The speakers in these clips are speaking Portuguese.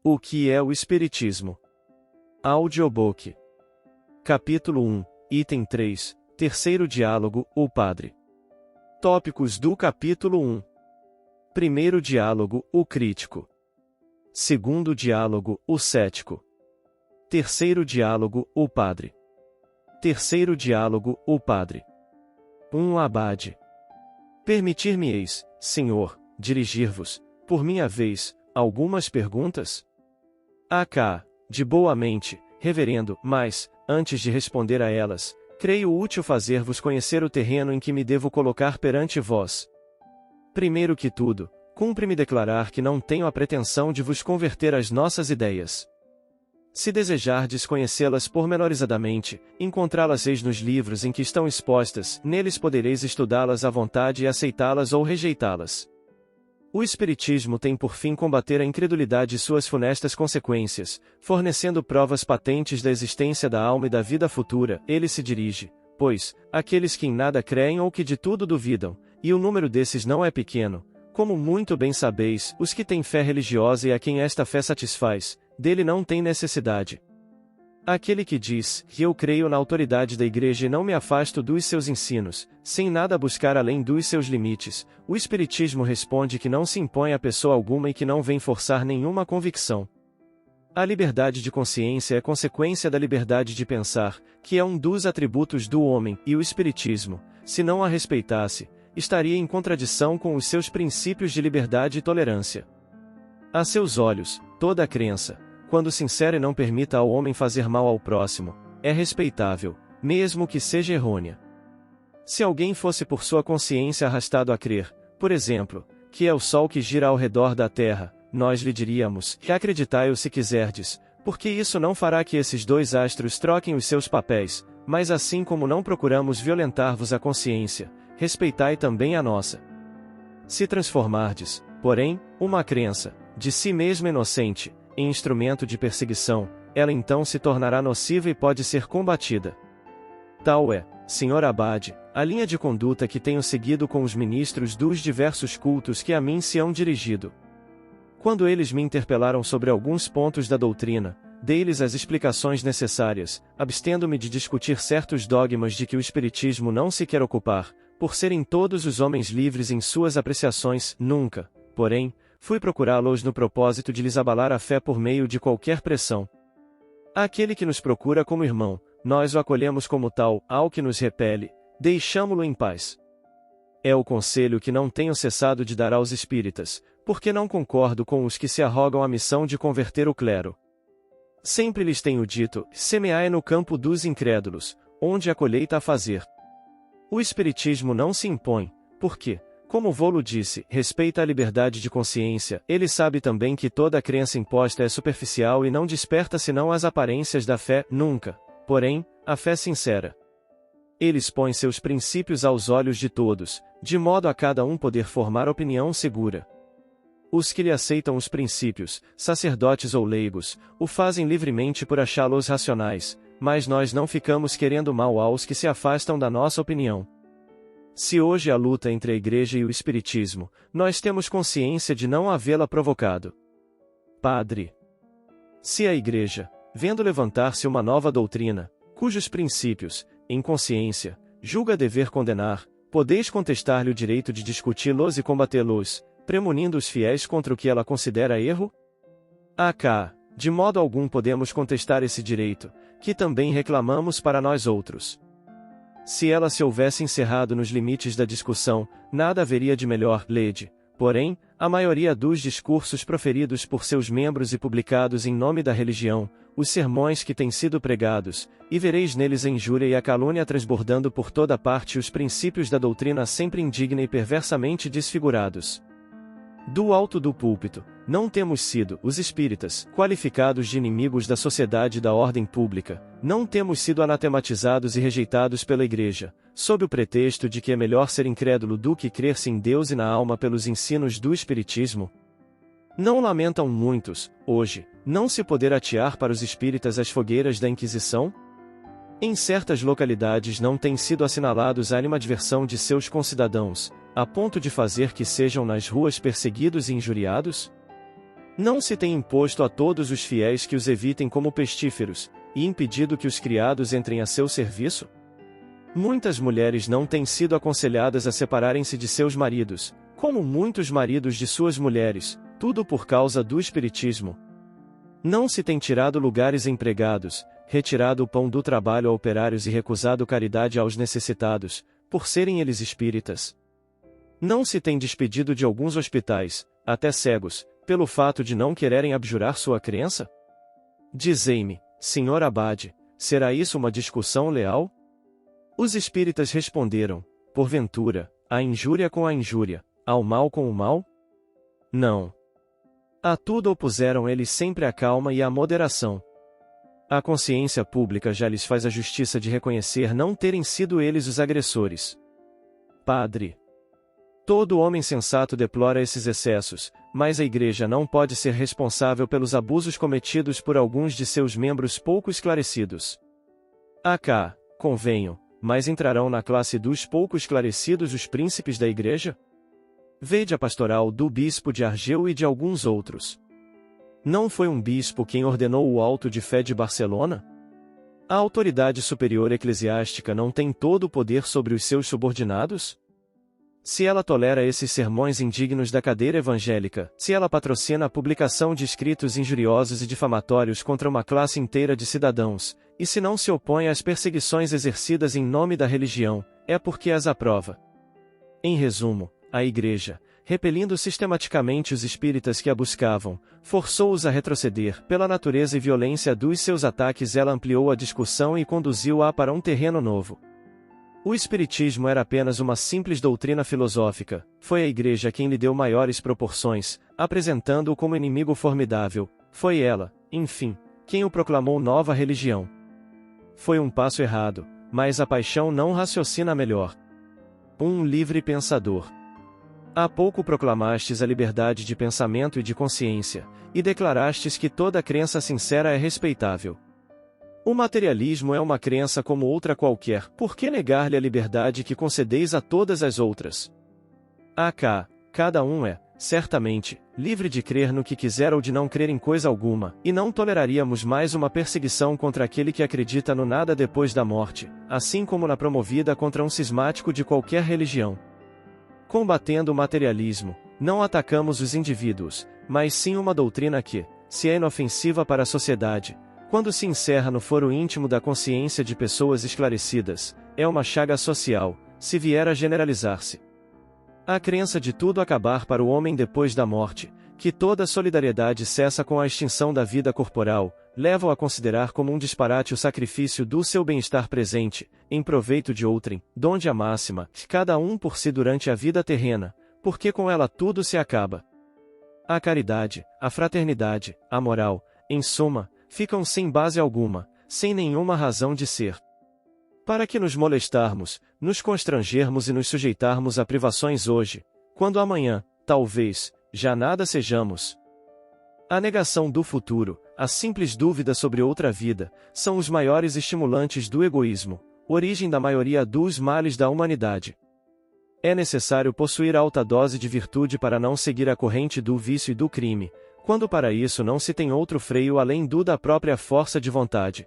O que é o Espiritismo? Audiobook. Capítulo 1, Item 3, Terceiro Diálogo, o Padre. Tópicos do Capítulo 1. Primeiro diálogo, o crítico. Segundo diálogo, o cético. Terceiro diálogo, o Padre. Terceiro diálogo, o Padre. 1. Abade. Permitir-me-eis, Senhor, dirigir-vos, por minha vez, algumas perguntas? AK, de boa mente, reverendo, mas, antes de responder a elas, creio útil fazer-vos conhecer o terreno em que me devo colocar perante vós. Primeiro que tudo, cumpre-me declarar que não tenho a pretensão de vos converter às nossas ideias. Se desejardes conhecê-las pormenorizadamente, encontrá-las-eis nos livros em que estão expostas, neles podereis estudá-las à vontade e aceitá-las ou rejeitá-las. O Espiritismo tem por fim combater a incredulidade e suas funestas consequências, fornecendo provas patentes da existência da alma e da vida futura. Ele se dirige, pois, àqueles que em nada creem ou que de tudo duvidam, e o número desses não é pequeno, como muito bem sabeis, os que têm fé religiosa e a quem esta fé satisfaz, dele não tem necessidade. Aquele que diz, que eu creio na autoridade da Igreja e não me afasto dos seus ensinos, sem nada buscar além dos seus limites, o Espiritismo responde que não se impõe a pessoa alguma e que não vem forçar nenhuma convicção. A liberdade de consciência é consequência da liberdade de pensar, que é um dos atributos do homem, e o Espiritismo, se não a respeitasse, estaria em contradição com os seus princípios de liberdade e tolerância. A seus olhos, toda a crença, quando sincera e não permita ao homem fazer mal ao próximo, é respeitável, mesmo que seja errônea. Se alguém fosse por sua consciência arrastado a crer, por exemplo, que é o Sol que gira ao redor da Terra, nós lhe diríamos, que acreditai-o se quiserdes, porque isso não fará que esses dois astros troquem os seus papéis, mas assim como não procuramos violentar-vos a consciência, respeitai também a nossa. Se transformardes, porém, uma crença, de si mesma inocente, em instrumento de perseguição, ela então se tornará nociva e pode ser combatida. Tal é, Sr. Abade, a linha de conduta que tenho seguido com os ministros dos diversos cultos que a mim se hão dirigido. Quando eles me interpelaram sobre alguns pontos da doutrina, dei-lhes as explicações necessárias, abstendo-me de discutir certos dogmas de que o Espiritismo não se quer ocupar, por serem todos os homens livres em suas apreciações, nunca, porém, fui procurá-los no propósito de lhes abalar a fé por meio de qualquer pressão. Àquele que nos procura como irmão, nós o acolhemos como tal, ao que nos repele, deixamo-lo em paz. É o conselho que não tenho cessado de dar aos espíritas, porque não concordo com os que se arrogam a missão de converter o clero. Sempre lhes tenho dito, semeai no campo dos incrédulos, onde a colheita a fazer. O Espiritismo não se impõe, porque, como vô-lo disse, respeita a liberdade de consciência, ele sabe também que toda crença imposta é superficial e não desperta senão as aparências da fé, nunca, porém, a fé sincera. Ele expõe seus princípios aos olhos de todos, de modo a cada um poder formar opinião segura. Os que lhe aceitam os princípios, sacerdotes ou leigos, o fazem livremente por achá-los racionais, mas nós não ficamos querendo mal aos que se afastam da nossa opinião. Se hoje há luta entre a Igreja e o Espiritismo, nós temos consciência de não havê-la provocado. Padre. Se a Igreja, vendo levantar-se uma nova doutrina, cujos princípios, em consciência, julga dever condenar, podeis contestar-lhe o direito de discuti-los e combatê-los, premonindo os fiéis contra o que ela considera erro? AK, de modo algum podemos contestar esse direito, que também reclamamos para nós outros. Se ela se houvesse encerrado nos limites da discussão, nada haveria de melhor, lede. Porém, a maioria dos discursos proferidos por seus membros e publicados em nome da religião, os sermões que têm sido pregados, e vereis neles a injúria e a calúnia transbordando por toda parte e os princípios da doutrina sempre indigna e perversamente desfigurados. Do alto do púlpito, não temos sido, os espíritas, qualificados de inimigos da sociedade e da ordem pública, não temos sido anatematizados e rejeitados pela Igreja, sob o pretexto de que é melhor ser incrédulo do que crer-se em Deus e na alma pelos ensinos do Espiritismo? Não lamentam muitos, hoje, não se poder atear para os espíritas as fogueiras da Inquisição? Em certas localidades não têm sido assinalados a animadversão de seus concidadãos, a ponto de fazer que sejam nas ruas perseguidos e injuriados? Não se tem imposto a todos os fiéis que os evitem como pestíferos, e impedido que os criados entrem a seu serviço? Muitas mulheres não têm sido aconselhadas a separarem-se de seus maridos, como muitos maridos de suas mulheres, tudo por causa do espiritismo. Não se tem tirado lugares empregados, retirado o pão do trabalho a operários e recusado caridade aos necessitados, por serem eles espíritas. Não se tem despedido de alguns hospitais, até cegos, pelo fato de não quererem abjurar sua crença? Dizei-me, Sr. Abade, será isso uma discussão leal? Os espíritas responderam, porventura, a injúria com a injúria, ao mal com o mal? Não. A tudo opuseram eles sempre a calma e a moderação. A consciência pública já lhes faz a justiça de reconhecer não terem sido eles os agressores. Padre. Todo homem sensato deplora esses excessos, mas a Igreja não pode ser responsável pelos abusos cometidos por alguns de seus membros pouco esclarecidos. Acá, convenho, mas entrarão na classe dos pouco esclarecidos os príncipes da Igreja? Vede a pastoral do bispo de Argel e de alguns outros. Não foi um bispo quem ordenou o auto de fé de Barcelona? A autoridade superior eclesiástica não tem todo o poder sobre os seus subordinados? Se ela tolera esses sermões indignos da cadeira evangélica, se ela patrocina a publicação de escritos injuriosos e difamatórios contra uma classe inteira de cidadãos, e se não se opõe às perseguições exercidas em nome da religião, é porque as aprova. Em resumo, a Igreja, repelindo sistematicamente os espíritas que a buscavam, forçou-os a retroceder. Pela natureza e violência dos seus ataques, ela ampliou a discussão e conduziu-a para um terreno novo. O espiritismo era apenas uma simples doutrina filosófica, foi a Igreja quem lhe deu maiores proporções, apresentando-o como inimigo formidável, foi ela, enfim, quem o proclamou nova religião. Foi um passo errado, mas a paixão não raciocina melhor. Um livre pensador. Há pouco proclamastes a liberdade de pensamento e de consciência, e declarastes que toda crença sincera é respeitável. O materialismo é uma crença como outra qualquer, por que negar-lhe a liberdade que concedeis a todas as outras? Acá, cada um é, certamente, livre de crer no que quiser ou de não crer em coisa alguma, e não toleraríamos mais uma perseguição contra aquele que acredita no nada depois da morte, assim como na promovida contra um cismático de qualquer religião. Combatendo o materialismo, não atacamos os indivíduos, mas sim uma doutrina que, se é inofensiva para a sociedade, quando se encerra no foro íntimo da consciência de pessoas esclarecidas, é uma chaga social, se vier a generalizar-se. A crença de tudo acabar para o homem depois da morte, que toda solidariedade cessa com a extinção da vida corporal, leva-o a considerar como um disparate o sacrifício do seu bem-estar presente, em proveito de outrem, donde a máxima, cada um por si durante a vida terrena, porque com ela tudo se acaba. A caridade, a fraternidade, a moral, em suma, ficam sem base alguma, sem nenhuma razão de ser. Para que nos molestarmos, nos constrangermos e nos sujeitarmos a privações hoje, quando amanhã, talvez, já nada sejamos? A negação do futuro, a simples dúvida sobre outra vida, são os maiores estimulantes do egoísmo, origem da maioria dos males da humanidade. É necessário possuir alta dose de virtude para não seguir a corrente do vício e do crime, quando para isso não se tem outro freio além do da própria força de vontade.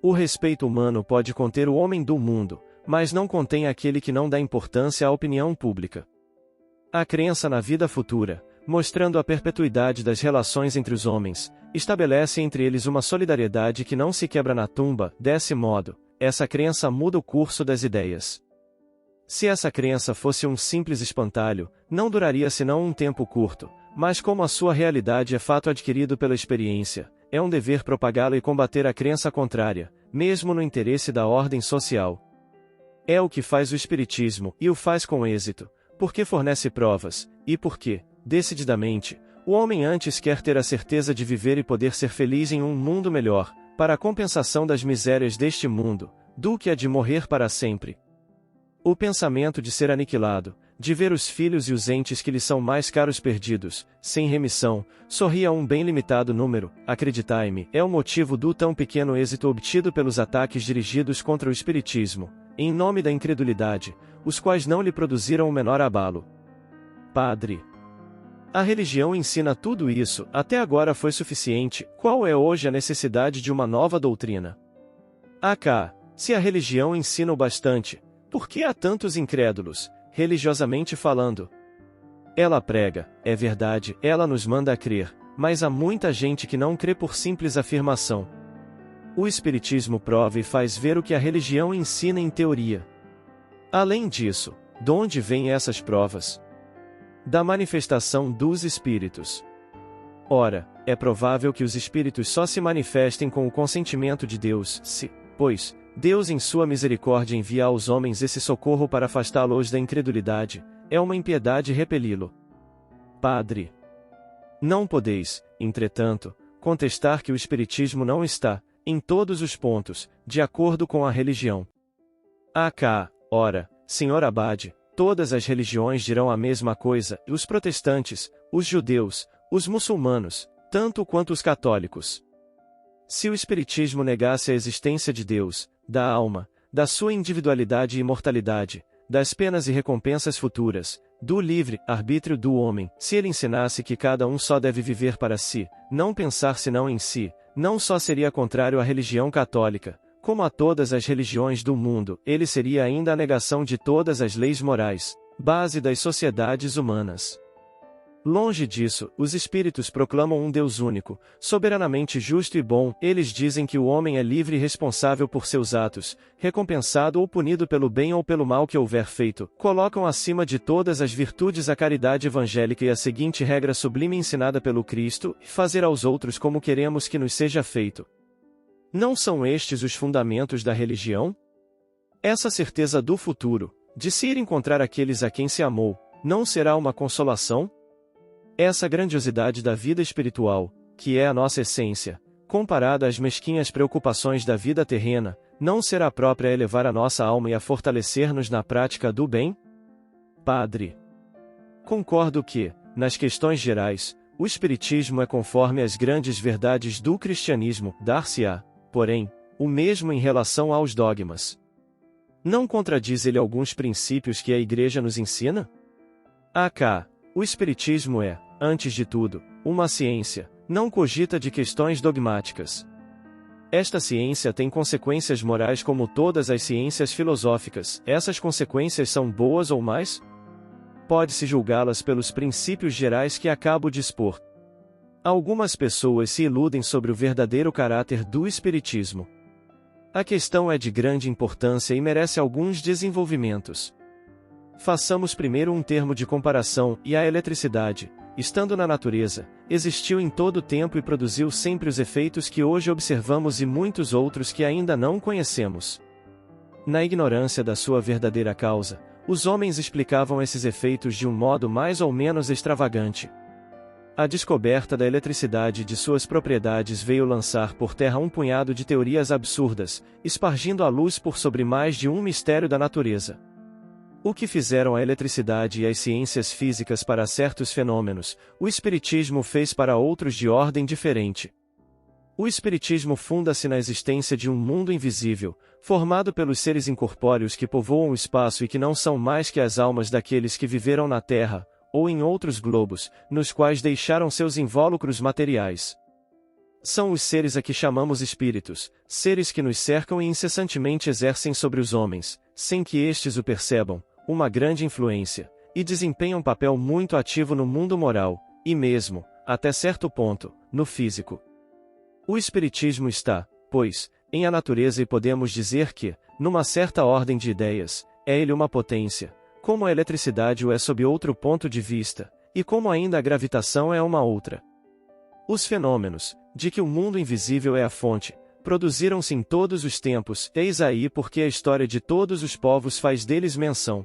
O respeito humano pode conter o homem do mundo, mas não contém aquele que não dá importância à opinião pública. A crença na vida futura, mostrando a perpetuidade das relações entre os homens, estabelece entre eles uma solidariedade que não se quebra na tumba. Desse modo, essa crença muda o curso das ideias. Se essa crença fosse um simples espantalho, não duraria senão um tempo curto, mas como a sua realidade é fato adquirido pela experiência, é um dever propagá-la e combater a crença contrária, mesmo no interesse da ordem social. É o que faz o Espiritismo, e o faz com êxito, porque fornece provas, e porque, decididamente, o homem antes quer ter a certeza de viver e poder ser feliz em um mundo melhor, para a compensação das misérias deste mundo, do que a de morrer para sempre. O pensamento de ser aniquilado, de ver os filhos e os entes que lhe são mais caros perdidos, sem remissão, sorri a um bem limitado número, acreditai-me, é o motivo do tão pequeno êxito obtido pelos ataques dirigidos contra o Espiritismo, em nome da incredulidade, os quais não lhe produziram o menor abalo. Padre. A religião ensina tudo isso, até agora foi suficiente, qual é hoje a necessidade de uma nova doutrina? AK, se a religião ensina o bastante, por que há tantos incrédulos, religiosamente falando? Ela prega, é verdade, ela nos manda a crer, mas há muita gente que não crê por simples afirmação. O Espiritismo prova e faz ver o que a religião ensina em teoria. Além disso, de onde vêm essas provas? Da manifestação dos espíritos. Ora, é provável que os espíritos só se manifestem com o consentimento de Deus, se, pois, Deus em sua misericórdia envia aos homens esse socorro para afastá-los da incredulidade, é uma impiedade repeli-lo. Padre. Não podeis, entretanto, contestar que o Espiritismo não está, em todos os pontos, de acordo com a religião. AK, ora, Sr. Abade, todas as religiões dirão a mesma coisa, os protestantes, os judeus, os muçulmanos, tanto quanto os católicos. Se o Espiritismo negasse a existência de Deus, da alma, da sua individualidade e imortalidade, das penas e recompensas futuras, do livre arbítrio do homem, se ele ensinasse que cada um só deve viver para si, não pensar senão em si, não só seria contrário à religião católica, como a todas as religiões do mundo, ele seria ainda a negação de todas as leis morais, base das sociedades humanas. Longe disso, os espíritos proclamam um Deus único, soberanamente justo e bom, eles dizem que o homem é livre e responsável por seus atos, recompensado ou punido pelo bem ou pelo mal que houver feito, colocam acima de todas as virtudes a caridade evangélica e a seguinte regra sublime ensinada pelo Cristo, fazer aos outros como queremos que nos seja feito. Não são estes os fundamentos da religião? Essa certeza do futuro, de se ir encontrar aqueles a quem se amou, não será uma consolação? Essa grandiosidade da vida espiritual, que é a nossa essência, comparada às mesquinhas preocupações da vida terrena, não será própria a elevar a nossa alma e a fortalecer-nos na prática do bem? Padre. Concordo que, nas questões gerais, o Espiritismo é conforme às grandes verdades do cristianismo, dar-se-á, porém, o mesmo em relação aos dogmas. Não contradiz ele alguns princípios que a Igreja nos ensina? AK. O Espiritismo é, antes de tudo, uma ciência, não cogita de questões dogmáticas. Esta ciência tem consequências morais como todas as ciências filosóficas, essas consequências são boas ou más? Pode-se julgá-las pelos princípios gerais que acabo de expor. Algumas pessoas se iludem sobre o verdadeiro caráter do Espiritismo. A questão é de grande importância e merece alguns desenvolvimentos. Façamos primeiro um termo de comparação, e a eletricidade, estando na natureza, existiu em todo o tempo e produziu sempre os efeitos que hoje observamos e muitos outros que ainda não conhecemos. Na ignorância da sua verdadeira causa, os homens explicavam esses efeitos de um modo mais ou menos extravagante. A descoberta da eletricidade e de suas propriedades veio lançar por terra um punhado de teorias absurdas, espargindo a luz por sobre mais de um mistério da natureza. O que fizeram a eletricidade e as ciências físicas para certos fenômenos, o Espiritismo fez para outros de ordem diferente. O Espiritismo funda-se na existência de um mundo invisível, formado pelos seres incorpóreos que povoam o espaço e que não são mais que as almas daqueles que viveram na Terra, ou em outros globos, nos quais deixaram seus invólucros materiais. São os seres a que chamamos espíritos, seres que nos cercam e incessantemente exercem sobre os homens, sem que estes o percebam, uma grande influência, e desempenham um papel muito ativo no mundo moral, e mesmo, até certo ponto, no físico. O Espiritismo está, pois, em a natureza e podemos dizer que, numa certa ordem de ideias, é ele uma potência, como a eletricidade o é sob outro ponto de vista, e como ainda a gravitação é uma outra. Os fenômenos, de que o mundo invisível é a fonte, produziram-se em todos os tempos, eis aí porque a história de todos os povos faz deles menção.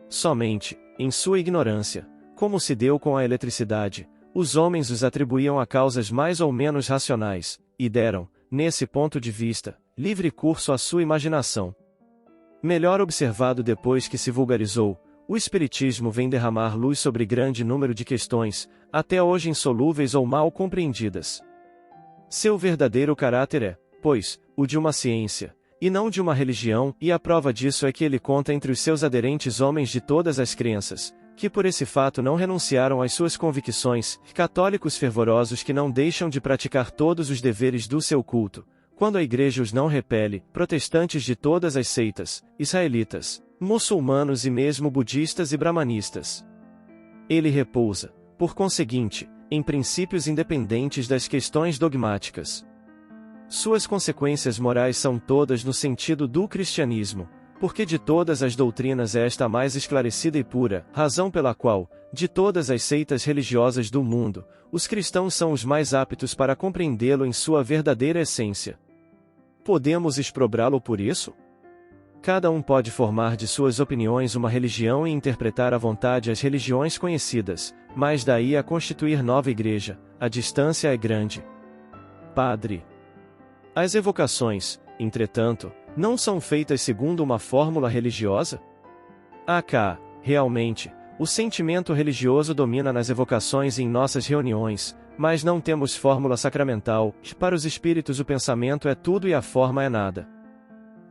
Somente, em sua ignorância, como se deu com a eletricidade, os homens os atribuíam a causas mais ou menos racionais, e deram, nesse ponto de vista, livre curso à sua imaginação. Melhor observado depois que se vulgarizou, o Espiritismo vem derramar luz sobre grande número de questões, até hoje insolúveis ou mal compreendidas. Seu verdadeiro caráter é, pois, o de uma ciência, e não de uma religião, e a prova disso é que ele conta entre os seus aderentes homens de todas as crenças, que por esse fato não renunciaram às suas convicções, católicos fervorosos que não deixam de praticar todos os deveres do seu culto, quando a Igreja os não repele, protestantes de todas as seitas, israelitas, muçulmanos e mesmo budistas e brahmanistas. Ele repousa, por conseguinte, em princípios independentes das questões dogmáticas. Suas consequências morais são todas no sentido do cristianismo, porque de todas as doutrinas é esta a mais esclarecida e pura, razão pela qual, de todas as seitas religiosas do mundo, os cristãos são os mais aptos para compreendê-lo em sua verdadeira essência. Podemos exprobrá-lo por isso? Cada um pode formar de suas opiniões uma religião e interpretar à vontade as religiões conhecidas, mas daí a constituir nova igreja, a distância é grande. Padre. As evocações, entretanto, não são feitas segundo uma fórmula religiosa? Realmente, o sentimento religioso domina nas evocações e em nossas reuniões, mas não temos fórmula sacramental, para os espíritos o pensamento é tudo e a forma é nada.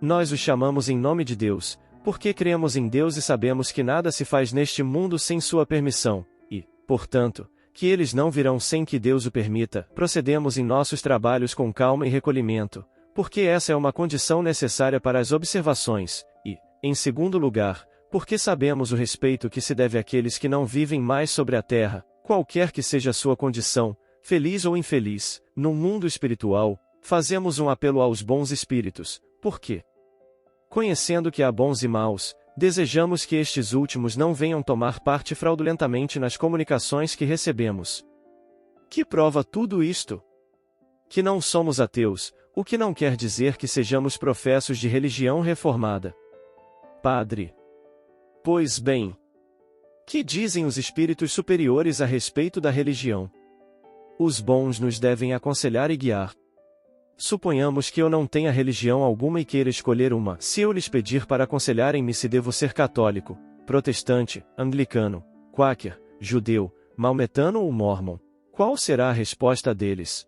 Nós os chamamos em nome de Deus, porque cremos em Deus e sabemos que nada se faz neste mundo sem sua permissão, e, portanto, que eles não virão sem que Deus o permita. Procedemos em nossos trabalhos com calma e recolhimento, porque essa é uma condição necessária para as observações, e, em segundo lugar, porque sabemos o respeito que se deve àqueles que não vivem mais sobre a terra, qualquer que seja a sua condição, feliz ou infeliz, no mundo espiritual, fazemos um apelo aos bons espíritos, porque, conhecendo que há bons e maus, desejamos que estes últimos não venham tomar parte fraudulentamente nas comunicações que recebemos. Que prova tudo isto? Que não somos ateus, o que não quer dizer que sejamos professos de religião reformada. Padre. Pois bem. Que dizem os espíritos superiores a respeito da religião? Os bons nos devem aconselhar e guiar. Suponhamos que eu não tenha religião alguma e queira escolher uma. Se eu lhes pedir para aconselharem-me se devo ser católico, protestante, anglicano, quaker, judeu, maometano ou mórmon, qual será a resposta deles?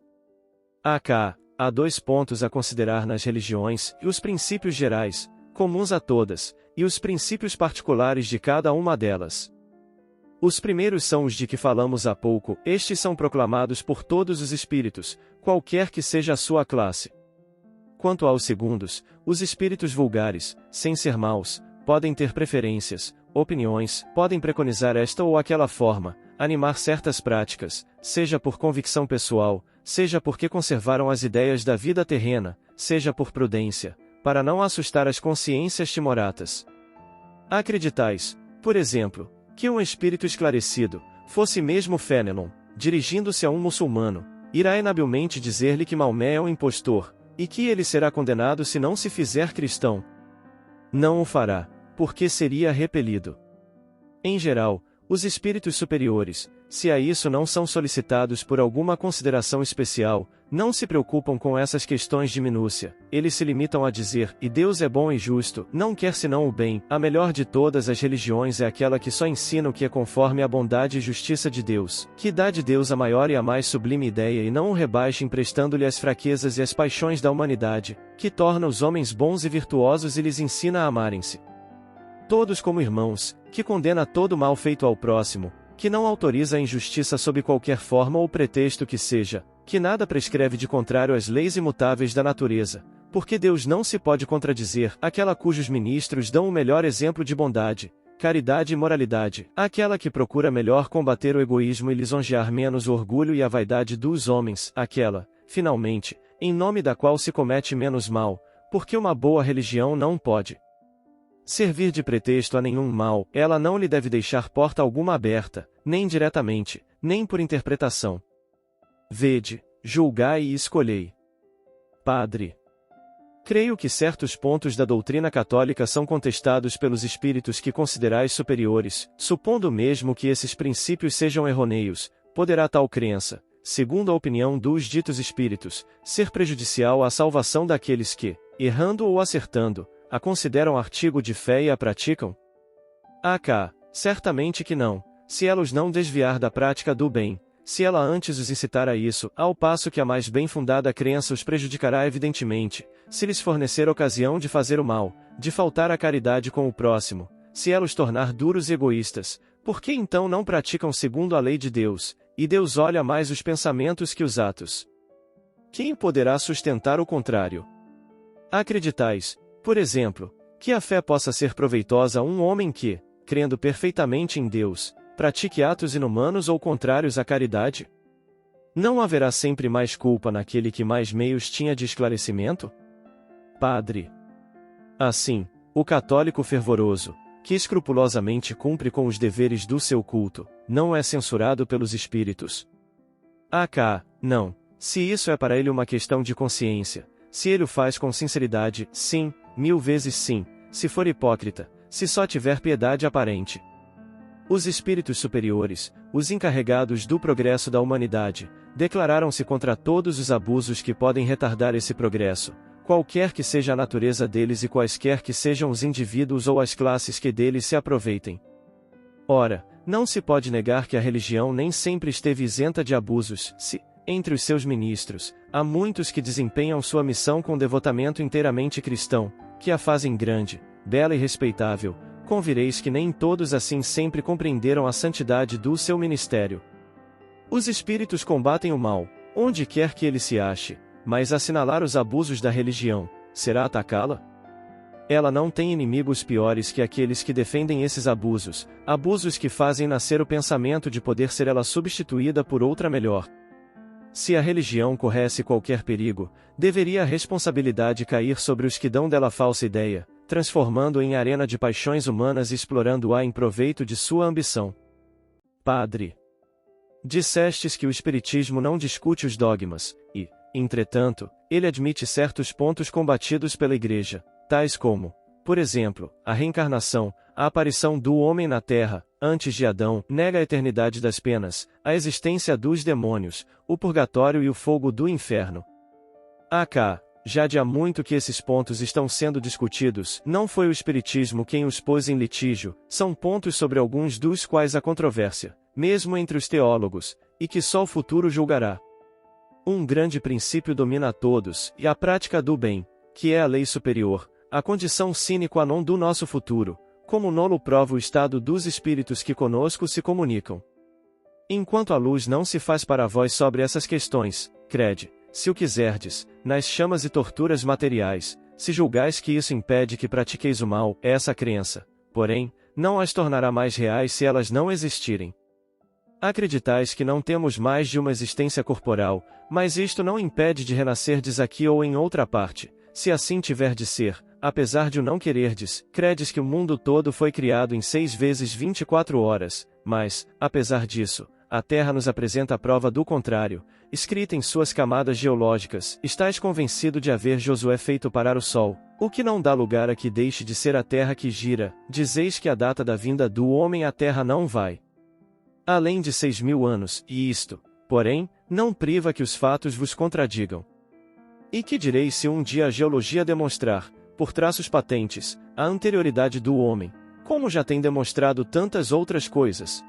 Há 2 pontos a considerar nas religiões, e os princípios gerais, comuns a todas, e os princípios particulares de cada uma delas. Os primeiros são os de que falamos há pouco, estes são proclamados por todos os espíritos, qualquer que seja a sua classe. Quanto aos segundos, os espíritos vulgares, sem ser maus, podem ter preferências, opiniões, podem preconizar esta ou aquela forma, animar certas práticas, seja por convicção pessoal, seja porque conservaram as ideias da vida terrena, seja por prudência, para não assustar as consciências timoratas. Acreditais, por exemplo, que um espírito esclarecido, fosse mesmo Fénelon, dirigindo-se a um muçulmano, irá inabilmente dizer-lhe que Maomé é um impostor, e que ele será condenado se não se fizer cristão? Não o fará, porque seria repelido. Em geral, os espíritos superiores, se a isso não são solicitados por alguma consideração especial, não se preocupam com essas questões de minúcia, eles se limitam a dizer, e Deus é bom e justo, não quer senão o bem. A melhor de todas as religiões é aquela que só ensina o que é conforme a bondade e justiça de Deus, que dá de Deus a maior e a mais sublime ideia e não o rebaixa emprestando-lhe as fraquezas e as paixões da humanidade, que torna os homens bons e virtuosos e lhes ensina a amarem-se todos como irmãos, que condena todo mal feito ao próximo, que não autoriza a injustiça sob qualquer forma ou pretexto que seja, que nada prescreve de contrário às leis imutáveis da natureza, porque Deus não se pode contradizer, aquela cujos ministros dão o melhor exemplo de bondade, caridade e moralidade, aquela que procura melhor combater o egoísmo e lisonjear menos o orgulho e a vaidade dos homens, aquela, finalmente, em nome da qual se comete menos mal, porque uma boa religião não pode servir de pretexto a nenhum mal, ela não lhe deve deixar porta alguma aberta, nem diretamente, nem por interpretação. Vede, julgai e escolhei. Padre. Creio que certos pontos da doutrina católica são contestados pelos espíritos que considerais superiores, supondo mesmo que esses princípios sejam errôneos, poderá tal crença, segundo a opinião dos ditos espíritos, ser prejudicial à salvação daqueles que, errando ou acertando, a consideram artigo de fé e a praticam? Certamente que não, se ela os não desviar da prática do bem, se ela antes os incitar a isso, ao passo que a mais bem fundada crença os prejudicará evidentemente, se lhes fornecer ocasião de fazer o mal, de faltar à caridade com o próximo, se ela os tornar duros e egoístas, Por que então não praticam segundo a lei de Deus, e Deus olha mais os pensamentos que os atos? Quem poderá sustentar o contrário? Acreditais, por exemplo, que a fé possa ser proveitosa a um homem que, crendo perfeitamente em Deus, pratique atos inumanos ou contrários à caridade? Não haverá sempre mais culpa naquele que mais meios tinha de esclarecimento? Padre. Assim, o católico fervoroso, que escrupulosamente cumpre com os deveres do seu culto, não é censurado pelos espíritos. Não. Se isso é para ele uma questão de consciência, se ele o faz com sinceridade, sim, 1000 vezes sim, se for hipócrita, se só tiver piedade aparente. Os espíritos superiores, os encarregados do progresso da humanidade, declararam-se contra todos os abusos que podem retardar esse progresso, qualquer que seja a natureza deles e quaisquer que sejam os indivíduos ou as classes que deles se aproveitem. Ora, não se pode negar que a religião nem sempre esteve isenta de abusos, se, entre os seus ministros, há muitos que desempenham sua missão com devotamento inteiramente cristão, que a fazem grande, bela e respeitável. Convireis que nem todos assim sempre compreenderam a santidade do seu ministério. Os espíritos combatem o mal, onde quer que ele se ache, mas assinalar os abusos da religião, será atacá-la? Ela não tem inimigos piores que aqueles que defendem esses abusos, abusos que fazem nascer o pensamento de poder ser ela substituída por outra melhor. Se a religião corresse qualquer perigo, deveria a responsabilidade cair sobre os que dão dela falsa ideia, transformando em arena de paixões humanas e explorando-a em proveito de sua ambição. Padre. Dissestes que o Espiritismo não discute os dogmas, e, entretanto, ele admite certos pontos combatidos pela Igreja, tais como, por exemplo, a reencarnação, a aparição do homem na Terra, antes de Adão, nega a eternidade das penas, a existência dos demônios, o purgatório e o fogo do inferno. Já de há muito que esses pontos estão sendo discutidos, não foi o Espiritismo quem os pôs em litígio, são pontos sobre alguns dos quais há controvérsia, mesmo entre os teólogos, e que só o futuro julgará. Um grande princípio domina a todos, e a prática do bem, que é a lei superior, a condição sine qua non do nosso futuro, como nolo prova o estado dos espíritos que conosco se comunicam. Enquanto a luz não se faz para vós sobre essas questões, crede, se o quiserdes, nas chamas e torturas materiais, se julgais que isso impede que pratiqueis o mal, essa crença, porém, não as tornará mais reais se elas não existirem. Acreditais que não temos mais de uma existência corporal, mas isto não impede de renascerdes aqui ou em outra parte, se assim tiver de ser, apesar de o não quererdes, credes que o mundo todo foi criado em 6 vezes 24 horas, mas, apesar disso, a Terra nos apresenta a prova do contrário, escrita em suas camadas geológicas, estais convencido de haver Josué feito parar o Sol, o que não dá lugar a que deixe de ser a Terra que gira, dizeis que a data da vinda do homem à Terra não vai além de 6.000 anos, e isto, porém, não priva que os fatos vos contradigam. E que direis se um dia a geologia demonstrar, por traços patentes, a anterioridade do homem, como já tem demonstrado tantas outras coisas?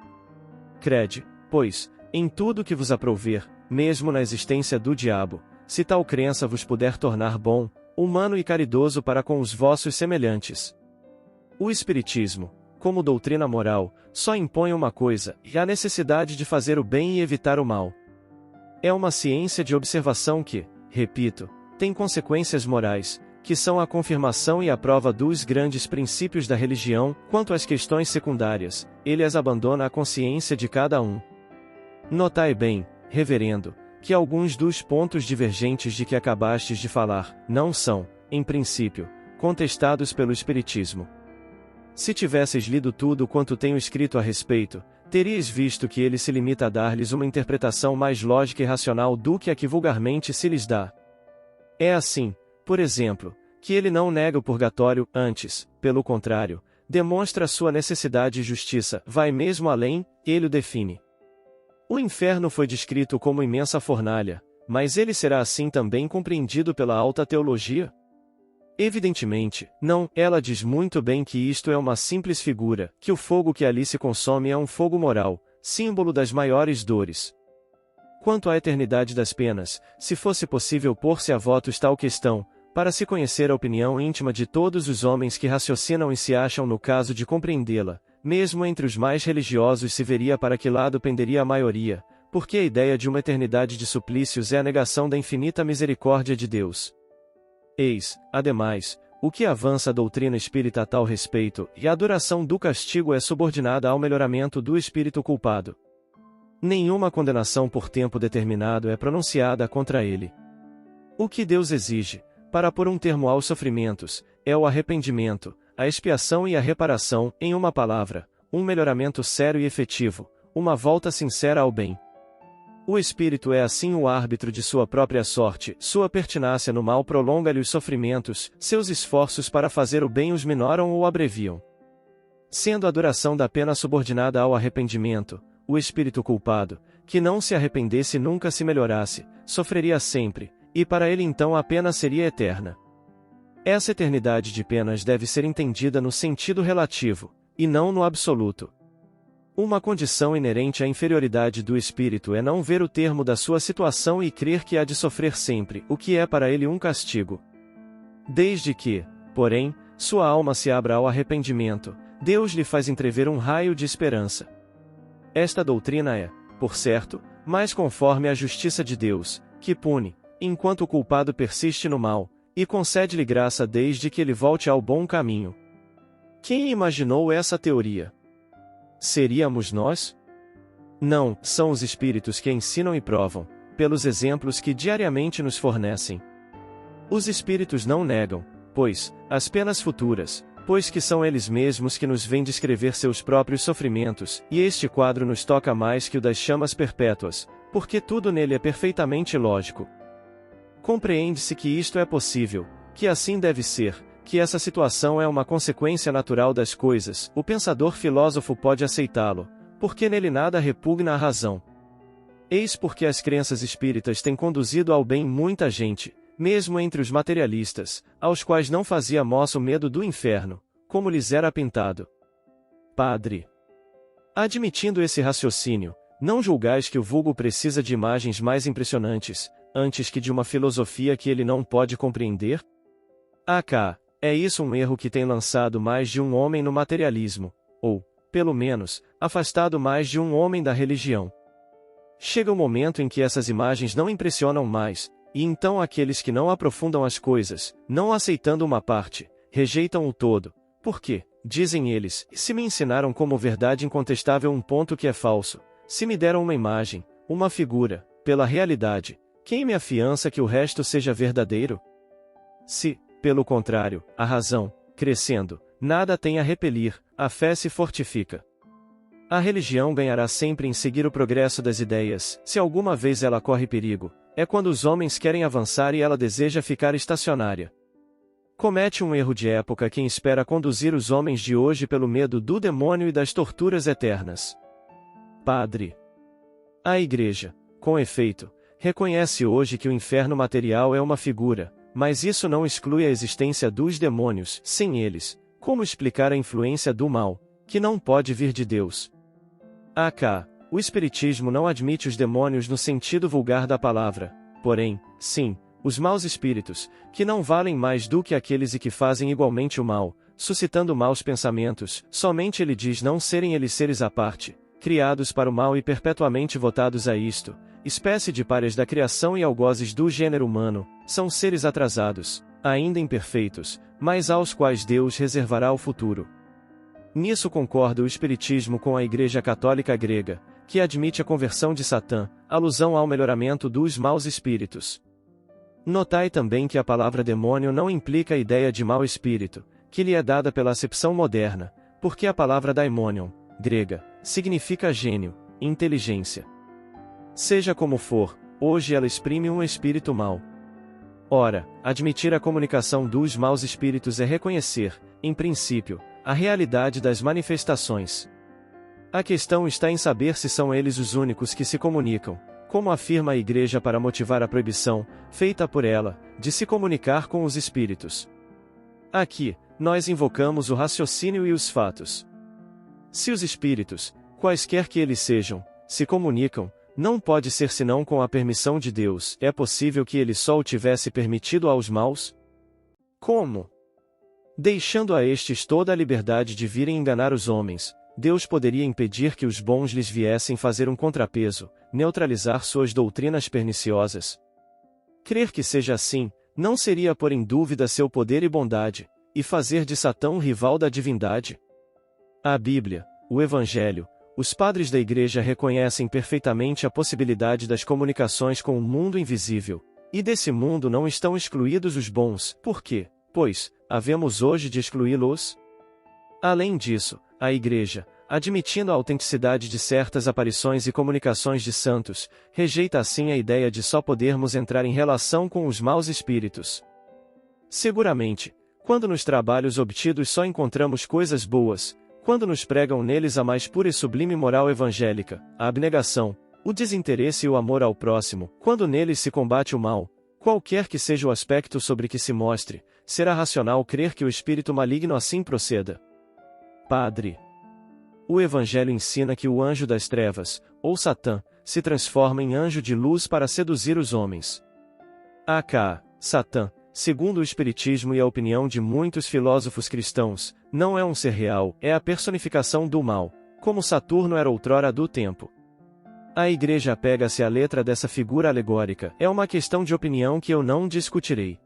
Crede, pois, em tudo que vos aprouver, mesmo na existência do diabo, se tal crença vos puder tornar bom, humano e caridoso para com os vossos semelhantes. O Espiritismo, como doutrina moral, só impõe uma coisa, e a necessidade de fazer o bem e evitar o mal. É uma ciência de observação que, repito, tem consequências morais, que são a confirmação e a prova dos grandes princípios da religião. Quanto às questões secundárias, ele as abandona à consciência de cada um. Notai bem, reverendo, que alguns dos pontos divergentes de que acabastes de falar, não são, em princípio, contestados pelo Espiritismo. Se tivesseis lido tudo quanto tenho escrito a respeito, teríeis visto que ele se limita a dar-lhes uma interpretação mais lógica e racional do que a que vulgarmente se lhes dá. É assim, por exemplo, que ele não nega o purgatório, antes, pelo contrário, demonstra sua necessidade e justiça, vai mesmo além, ele o define. O inferno foi descrito como imensa fornalha, mas ele será assim também compreendido pela alta teologia? Evidentemente, não, ela diz muito bem que isto é uma simples figura, que o fogo que ali se consome é um fogo moral, símbolo das maiores dores. Quanto à eternidade das penas, se fosse possível pôr-se a votos tal questão, para se conhecer a opinião íntima de todos os homens que raciocinam e se acham no caso de compreendê-la, mesmo entre os mais religiosos se veria para que lado penderia a maioria, porque a ideia de uma eternidade de suplícios é a negação da infinita misericórdia de Deus. Eis, ademais, o que avança a doutrina espírita a tal respeito, e a duração do castigo é subordinada ao melhoramento do espírito culpado. Nenhuma condenação por tempo determinado é pronunciada contra ele. O que Deus exige, para pôr um termo aos sofrimentos, é o arrependimento, a expiação e a reparação, em uma palavra, um melhoramento sério e efetivo, uma volta sincera ao bem. O espírito é assim o árbitro de sua própria sorte, sua pertinácia no mal prolonga-lhe os sofrimentos, seus esforços para fazer o bem os minoram ou abreviam. Sendo a duração da pena subordinada ao arrependimento, o espírito culpado, que não se arrependesse nunca se melhorasse, sofreria sempre, e para ele então a pena seria eterna. Essa eternidade de penas deve ser entendida no sentido relativo, e não no absoluto. Uma condição inerente à inferioridade do espírito é não ver o termo da sua situação e crer que há de sofrer sempre, o que é para ele um castigo. Desde que, porém, sua alma se abra ao arrependimento, Deus lhe faz entrever um raio de esperança. Esta doutrina é, por certo, mais conforme à justiça de Deus, que pune, enquanto o culpado persiste no mal, e concede-lhe graça desde que ele volte ao bom caminho. Quem imaginou essa teoria? Seríamos nós? Não, são os espíritos que ensinam e provam, pelos exemplos que diariamente nos fornecem. Os espíritos não negam, pois, as penas futuras, pois que são eles mesmos que nos vêm descrever seus próprios sofrimentos, e este quadro nos toca mais que o das chamas perpétuas, porque tudo nele é perfeitamente lógico. Compreende-se que isto é possível, que assim deve ser, que essa situação é uma consequência natural das coisas, o pensador filósofo pode aceitá-lo, porque nele nada repugna à razão. Eis porque as crenças espíritas têm conduzido ao bem muita gente, mesmo entre os materialistas, aos quais não fazia moço o medo do inferno, como lhes era pintado. Padre. Admitindo esse raciocínio, não julgais que o vulgo precisa de imagens mais impressionantes, antes que de uma filosofia que ele não pode compreender? É isso um erro que tem lançado mais de um homem no materialismo, ou, pelo menos, afastado mais de um homem da religião. Chega o momento em que essas imagens não impressionam mais, e então aqueles que não aprofundam as coisas, não aceitando uma parte, rejeitam o todo, porque, dizem eles, se me ensinaram como verdade incontestável um ponto que é falso, se me deram uma imagem, uma figura, pela realidade, quem me afiança que o resto seja verdadeiro? Se, pelo contrário, a razão, crescendo, nada tem a repelir, a fé se fortifica. A religião ganhará sempre em seguir o progresso das ideias, se alguma vez ela corre perigo, é quando os homens querem avançar e ela deseja ficar estacionária. Comete um erro de época quem espera conduzir os homens de hoje pelo medo do demônio e das torturas eternas. Padre. A Igreja, com efeito, reconhece hoje que o inferno material é uma figura, mas isso não exclui a existência dos demônios. Sem eles, como explicar a influência do mal, que não pode vir de Deus? O Espiritismo não admite os demônios no sentido vulgar da palavra, porém, sim, os maus espíritos, que não valem mais do que aqueles e que fazem igualmente o mal, suscitando maus pensamentos. Somente ele diz não serem eles seres à parte, criados para o mal e perpetuamente votados a isto, espécie de párias da criação e algozes do gênero humano, são seres atrasados, ainda imperfeitos, mas aos quais Deus reservará o futuro. Nisso concorda o Espiritismo com a Igreja Católica Grega, que admite a conversão de Satã, alusão ao melhoramento dos maus espíritos. Notai também que a palavra demônio não implica a ideia de mau espírito, que lhe é dada pela acepção moderna, porque a palavra daimonion, grega, significa gênio, inteligência. Seja como for, hoje ela exprime um espírito mau. Ora, admitir a comunicação dos maus espíritos é reconhecer, em princípio, a realidade das manifestações. A questão está em saber se são eles os únicos que se comunicam, como afirma a Igreja para motivar a proibição, feita por ela, de se comunicar com os espíritos. Aqui, nós invocamos o raciocínio e os fatos. Se os espíritos, quaisquer que eles sejam, se comunicam, não pode ser senão com a permissão de Deus. É possível que ele só o tivesse permitido aos maus? Como? Deixando a estes toda a liberdade de virem enganar os homens, Deus poderia impedir que os bons lhes viessem fazer um contrapeso, neutralizar suas doutrinas perniciosas. Crer que seja assim, não seria pôr em dúvida seu poder e bondade, e fazer de Satã um rival da divindade? A Bíblia, o Evangelho, os padres da Igreja reconhecem perfeitamente a possibilidade das comunicações com o mundo invisível, e desse mundo não estão excluídos os bons. Por quê? Pois, havemos hoje de excluí-los? Além disso, a Igreja, admitindo a autenticidade de certas aparições e comunicações de santos, rejeita assim a ideia de só podermos entrar em relação com os maus espíritos. Seguramente, quando nos trabalhos obtidos só encontramos coisas boas, quando nos pregam neles a mais pura e sublime moral evangélica, a abnegação, o desinteresse e o amor ao próximo, quando neles se combate o mal, qualquer que seja o aspecto sobre que se mostre, será racional crer que o espírito maligno assim proceda. Padre. O Evangelho ensina que o anjo das trevas, ou Satã, se transforma em anjo de luz para seduzir os homens. Satã, segundo o Espiritismo e a opinião de muitos filósofos cristãos, não é um ser real, é a personificação do mal, como Saturno era outrora do tempo. A Igreja apega-se à letra dessa figura alegórica, é uma questão de opinião que eu não discutirei.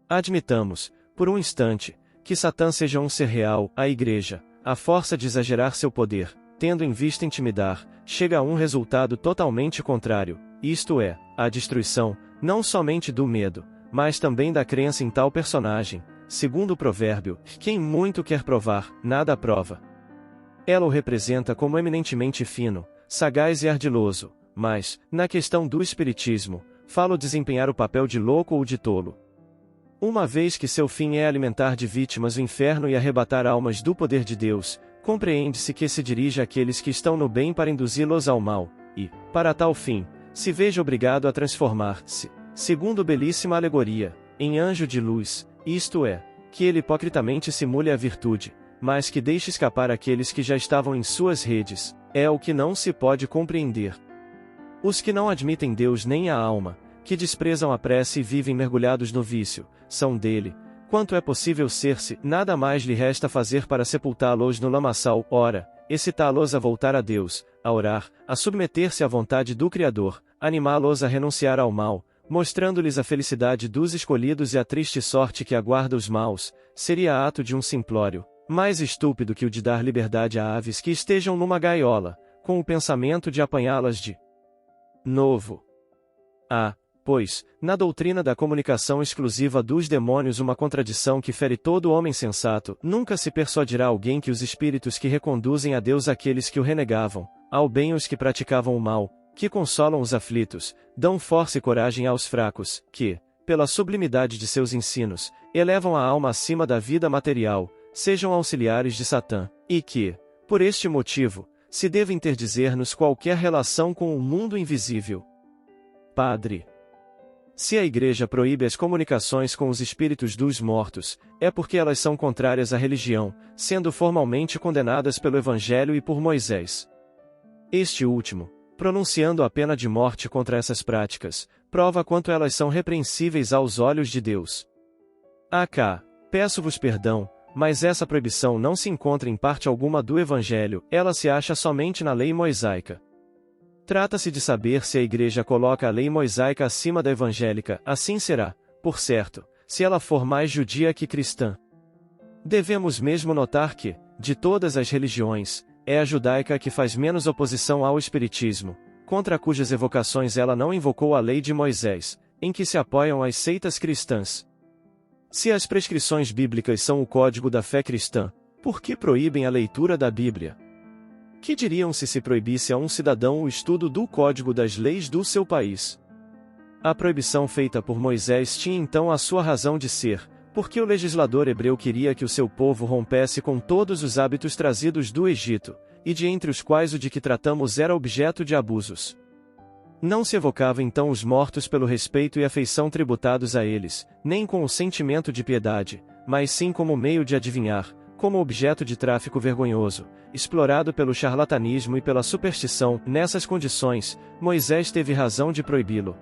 Admitamos, por um instante, que Satã seja um ser real, a Igreja, a força de exagerar seu poder, tendo em vista intimidar, chega a um resultado totalmente contrário, isto é, a destruição, não somente do medo, mas também da crença em tal personagem, segundo o provérbio, quem muito quer provar, nada aprova. Ela o representa como eminentemente fino, sagaz e ardiloso, mas, na questão do espiritismo, fala desempenhar o papel de louco ou de tolo. Uma vez que seu fim é alimentar de vítimas o inferno e arrebatar almas do poder de Deus, compreende-se que se dirige àqueles que estão no bem para induzi-los ao mal, e, para tal fim, se veja obrigado a transformar-se, segundo belíssima alegoria, em anjo de luz, isto é, que ele hipocritamente simule a virtude, mas que deixe escapar aqueles que já estavam em suas redes, é o que não se pode compreender. Os que não admitem Deus nem a alma, que desprezam a prece e vivem mergulhados no vício, são dele, quanto é possível ser-se, nada mais lhe resta fazer para sepultá-los no lamaçal, ora, excitá-los a voltar a Deus, a orar, a submeter-se à vontade do Criador, animá-los a renunciar ao mal, mostrando-lhes a felicidade dos escolhidos e a triste sorte que aguarda os maus, seria ato de um simplório, mais estúpido que o de dar liberdade a aves que estejam numa gaiola, com o pensamento de apanhá-las de novo. Pois, na doutrina da comunicação exclusiva dos demônios uma contradição que fere todo homem sensato, nunca se persuadirá alguém que os espíritos que reconduzem a Deus aqueles que o renegavam, ao bem os que praticavam o mal, que consolam os aflitos, dão força e coragem aos fracos, que, pela sublimidade de seus ensinos, elevam a alma acima da vida material, sejam auxiliares de Satã, e que, por este motivo, se deve interdizer-nos qualquer relação com o mundo invisível. Padre. Se a Igreja proíbe as comunicações com os espíritos dos mortos, é porque elas são contrárias à religião, sendo formalmente condenadas pelo Evangelho e por Moisés. Este último, pronunciando a pena de morte contra essas práticas, prova quanto elas são repreensíveis aos olhos de Deus. Peço-vos perdão, mas essa proibição não se encontra em parte alguma do Evangelho, ela se acha somente na lei mosaica. Trata-se de saber se a Igreja coloca a lei mosaica acima da evangélica, assim será, por certo, se ela for mais judia que cristã. Devemos mesmo notar que, de todas as religiões, é a judaica que faz menos oposição ao espiritismo, contra cujas evocações ela não invocou a lei de Moisés, em que se apoiam as seitas cristãs. Se as prescrições bíblicas são o código da fé cristã, por que proíbem a leitura da Bíblia? Que diriam se proibisse a um cidadão o estudo do código das leis do seu país? A proibição feita por Moisés tinha então a sua razão de ser, porque o legislador hebreu queria que o seu povo rompesse com todos os hábitos trazidos do Egito, e de entre os quais o de que tratamos era objeto de abusos. Não se evocava então os mortos pelo respeito e afeição tributados a eles, nem com o sentimento de piedade, mas sim como meio de adivinhar, como objeto de tráfico vergonhoso, explorado pelo charlatanismo e pela superstição. Nessas condições, Moisés teve razão de proibi-lo.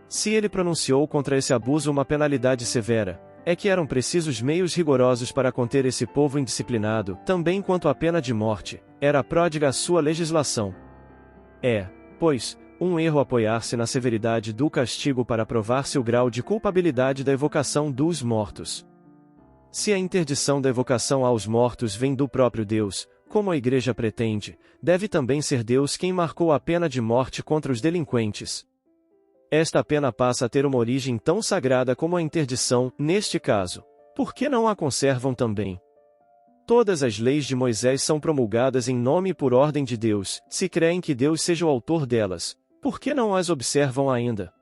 Se ele pronunciou contra esse abuso uma penalidade severa, é que eram precisos meios rigorosos para conter esse povo indisciplinado, também quanto à pena de morte, era pródiga a sua legislação. É, pois, um erro apoiar-se na severidade do castigo para provar-se o grau de culpabilidade da evocação dos mortos. Se a interdição da evocação aos mortos vem do próprio Deus, como a Igreja pretende, deve também ser Deus quem marcou a pena de morte contra os delinquentes. Esta pena passa a ter uma origem tão sagrada como a interdição, neste caso. Por que não a conservam também? Todas as leis de Moisés são promulgadas em nome e por ordem de Deus, se creem que Deus seja o autor delas. Por que não as observam ainda?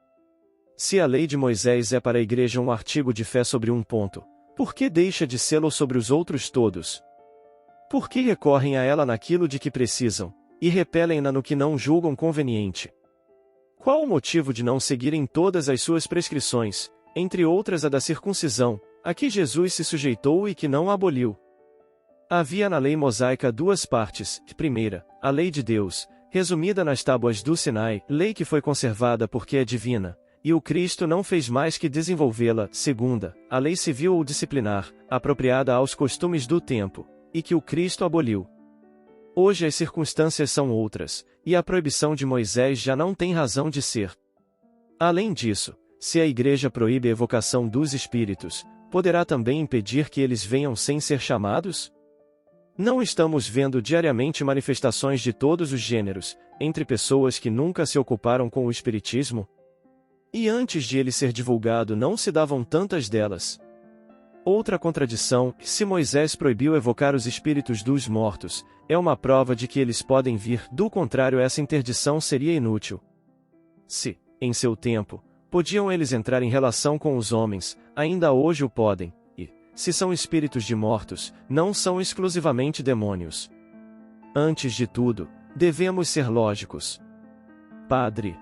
Se a lei de Moisés é para a Igreja um artigo de fé sobre um ponto, por que deixa de sê-lo sobre os outros todos? Por que recorrem a ela naquilo de que precisam, e repelem-na no que não julgam conveniente? Qual o motivo de não seguirem todas as suas prescrições, entre outras a da circuncisão, a que Jesus se sujeitou e que não aboliu? Havia na lei mosaica duas partes: primeira, a lei de Deus, resumida nas tábuas do Sinai, lei que foi conservada porque é divina, e o Cristo não fez mais que desenvolvê-la; segunda, a lei civil ou disciplinar, apropriada aos costumes do tempo, e que o Cristo aboliu. Hoje as circunstâncias são outras, e a proibição de Moisés já não tem razão de ser. Além disso, se a Igreja proíbe a evocação dos espíritos, poderá também impedir que eles venham sem ser chamados? Não estamos vendo diariamente manifestações de todos os gêneros, entre pessoas que nunca se ocuparam com o espiritismo? E antes de ele ser divulgado não se davam tantas delas. Outra contradição: se Moisés proibiu evocar os espíritos dos mortos, é uma prova de que eles podem vir, do contrário essa interdição seria inútil. Se, em seu tempo, podiam eles entrar em relação com os homens, ainda hoje o podem, e, se são espíritos de mortos, não são exclusivamente demônios. Antes de tudo, devemos ser lógicos. Padre.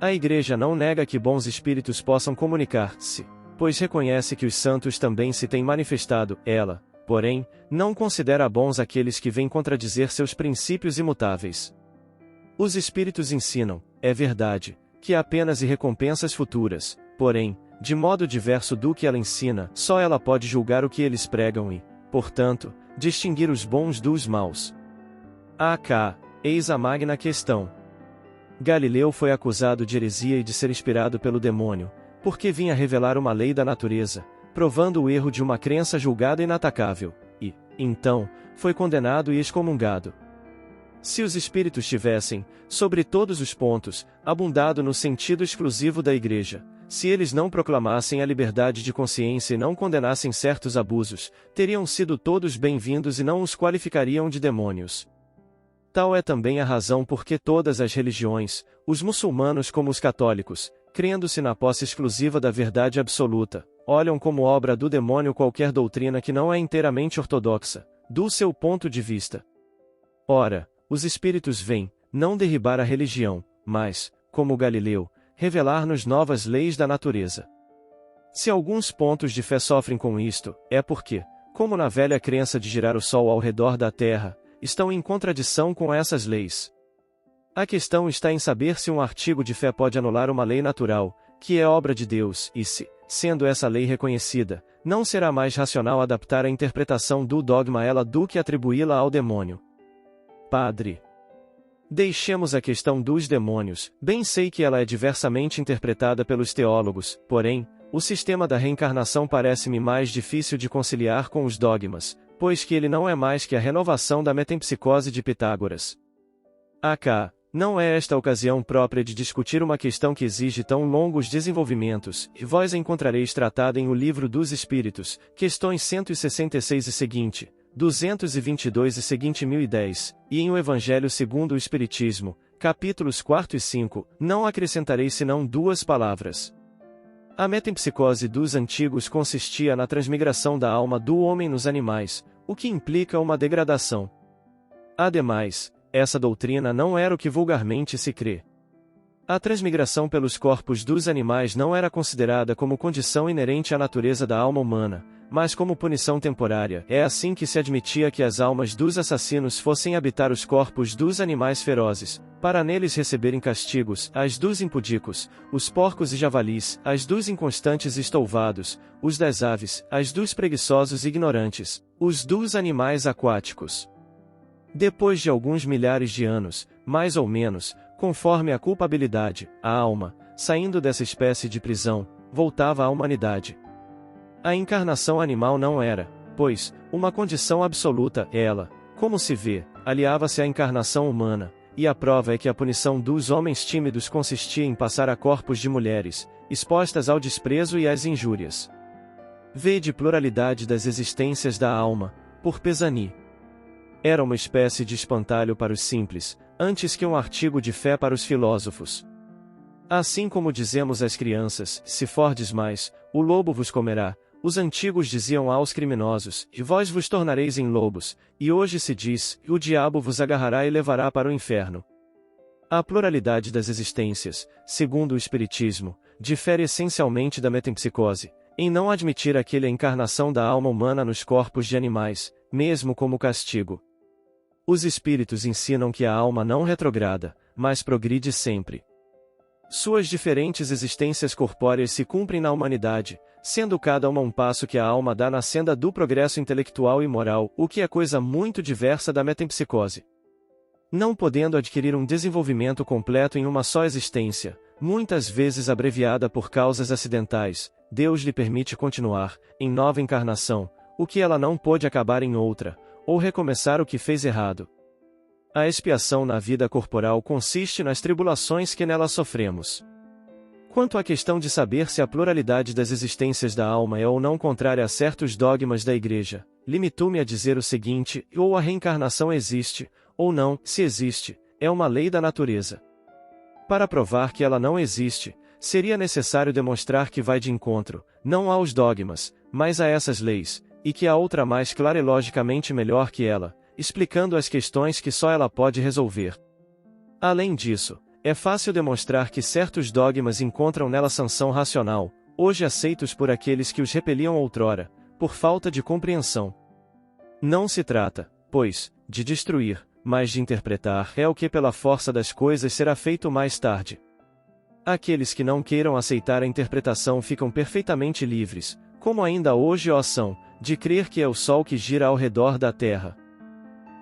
A Igreja não nega que bons espíritos possam comunicar-se, pois reconhece que os santos também se têm manifestado. Ela, porém, não considera bons aqueles que vêm contradizer seus princípios imutáveis. Os espíritos ensinam, é verdade, que há penas e recompensas futuras, porém, de modo diverso do que ela ensina, só ela pode julgar o que eles pregam e, portanto, distinguir os bons dos maus. Eis a magna questão. Galileu foi acusado de heresia e de ser inspirado pelo demônio, porque vinha revelar uma lei da natureza, provando o erro de uma crença julgada inatacável, e, então, foi condenado e excomungado. Se os espíritos tivessem, sobre todos os pontos, abundado no sentido exclusivo da Igreja, se eles não proclamassem a liberdade de consciência e não condenassem certos abusos, teriam sido todos bem-vindos e não os qualificariam de demônios. Tal é também a razão por que todas as religiões, os muçulmanos como os católicos, crendo-se na posse exclusiva da verdade absoluta, olham como obra do demônio qualquer doutrina que não é inteiramente ortodoxa, do seu ponto de vista. Ora, os espíritos vêm, não derribar a religião, mas, como Galileu, revelar-nos novas leis da natureza. Se alguns pontos de fé sofrem com isto, é porque, como na velha crença de girar o Sol ao redor da Terra, estão em contradição com essas leis. A questão está em saber se um artigo de fé pode anular uma lei natural, que é obra de Deus, e se, sendo essa lei reconhecida, não será mais racional adaptar a interpretação do dogma a ela do que atribuí-la ao demônio. Padre. Deixemos a questão dos demônios, bem sei que ela é diversamente interpretada pelos teólogos, porém, o sistema da reencarnação parece-me mais difícil de conciliar com os dogmas, pois que ele não é mais que a renovação da metempsicose de Pitágoras. Não é esta a ocasião própria de discutir uma questão que exige tão longos desenvolvimentos, e vós a encontrareis tratada em O Livro dos Espíritos, questões 166 e seguinte, 222 e seguinte 1010, e em O Evangelho segundo o Espiritismo, capítulos 4 e 5, não acrescentarei senão duas palavras. A metempsicose dos antigos consistia na transmigração da alma do homem nos animais, o que implica uma degradação. Ademais, essa doutrina não era o que vulgarmente se crê. A transmigração pelos corpos dos animais não era considerada como condição inerente à natureza da alma humana, mas como punição temporária. É assim que se admitia que as almas dos assassinos fossem habitar os corpos dos animais ferozes, para neles receberem castigos, as dos impudicos, os porcos e javalis, as dos inconstantes e estouvados, os das aves, as dos preguiçosos e ignorantes, os dos animais aquáticos. Depois de alguns milhares de anos, mais ou menos, conforme a culpabilidade, a alma, saindo dessa espécie de prisão, voltava à humanidade. A encarnação animal não era, pois, uma condição absoluta. Ela, como se vê, aliava-se à encarnação humana, e a prova é que a punição dos homens tímidos consistia em passar a corpos de mulheres, expostas ao desprezo e às injúrias. Vede pluralidade das existências da alma, por Pesani. Era uma espécie de espantalho para os simples, antes que um artigo de fé para os filósofos. Assim como dizemos às crianças, se fordes mais, o lobo vos comerá, os antigos diziam aos criminosos, e vós vos tornareis em lobos, e hoje se diz, o diabo vos agarrará e levará para o inferno. A pluralidade das existências, segundo o Espiritismo, difere essencialmente da metempsicose, em não admitir aquele a encarnação da alma humana nos corpos de animais, mesmo como castigo. Os espíritos ensinam que a alma não retrograda, mas progride sempre. Suas diferentes existências corpóreas se cumprem na humanidade, sendo cada uma um passo que a alma dá na senda do progresso intelectual e moral, o que é coisa muito diversa da metempsicose. Não podendo adquirir um desenvolvimento completo em uma só existência, muitas vezes abreviada por causas acidentais, Deus lhe permite continuar, em nova encarnação, o que ela não pôde acabar em outra, ou recomeçar o que fez errado. A expiação na vida corporal consiste nas tribulações que nela sofremos. Quanto à questão de saber se a pluralidade das existências da alma é ou não contrária a certos dogmas da Igreja, limitou-me a dizer o seguinte: ou a reencarnação existe, ou não. Se existe, é uma lei da natureza. Para provar que ela não existe, seria necessário demonstrar que vai de encontro, não aos dogmas, mas a essas leis, e que há outra mais clara e logicamente melhor que ela, explicando as questões que só ela pode resolver. Além disso, é fácil demonstrar que certos dogmas encontram nela sanção racional, hoje aceitos por aqueles que os repeliam outrora, por falta de compreensão. Não se trata, pois, de destruir, mas de interpretar é o que pela força das coisas será feito mais tarde. Aqueles que não queiram aceitar a interpretação ficam perfeitamente livres, como ainda hoje o são, de crer que é o Sol que gira ao redor da Terra.